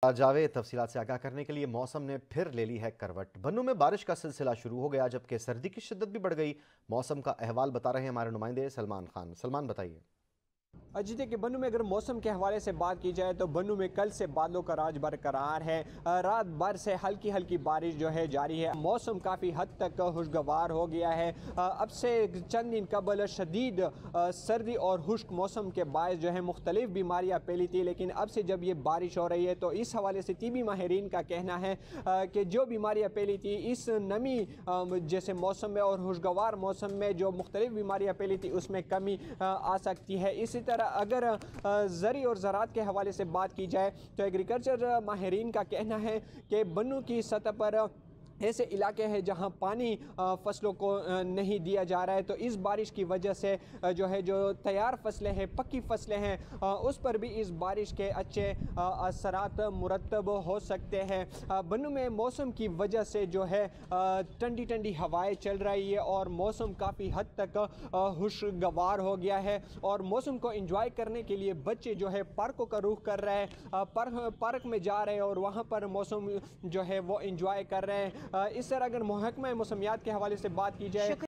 जावेद तफसीलात से आगाह करने के लिए मौसम ने फिर ले ली है करवट। बन्नू में बारिश का सिलसिला शुरू हो गया जबकि सर्दी की शिद्दत भी बढ़ गई। मौसम का अहवाल बता रहे हैं हमारे नुमाइंदे सलमान खान। सलमान बताइए। जी देखिए, बन्नू में अगर मौसम के हवाले से बात की जाए तो बन्नू में कल से बादलों का राज बरकरार है। रात भर से हल्की हल्की बारिश जो है जारी है। मौसम काफ़ी हद तक खुशगवार हो गया है। अब से चंद दिन कबल शदीद सर्दी और खुश्क मौसम के बायस जो है मुख्तलिफ बीमारियाँ फैली थी, लेकिन अब से जब ये बारिश हो रही है तो इस हवाले से तिबी माहिरीन का कहना है कि जो बीमारियाँ फैली थी इस नमी जैसे मौसम में और खुशगवार मौसम में जो मुख्तलिफ बीमारियाँ फैली थी उसमें कमी आ सकती है। इसी तरह अगर ज़री और ज़राअत के हवाले से बात की जाए तो एग्रीकल्चर माहिरीन का कहना है कि बन्नू की सतह पर ऐसे इलाके हैं जहां पानी फसलों को नहीं दिया जा रहा है, तो इस बारिश की वजह से जो तैयार फसलें हैं, पक्की फसलें हैं, उस पर भी इस बारिश के अच्छे असरात मुरतब हो सकते हैं। बन्नू में मौसम की वजह से जो है ठंडी ठंडी हवाएं चल रही है और मौसम काफ़ी हद तक खुशगवार हो गया है और मौसम को एंजॉय करने के लिए बच्चे जो है पार्कों का रुख कर रहे हैं, पार्क में जा रहे हैं और वहाँ पर मौसम जो है वो एंजॉय कर रहे हैं। इस तरह अगर महकमा मौसमियात के हवाले से बात की जाए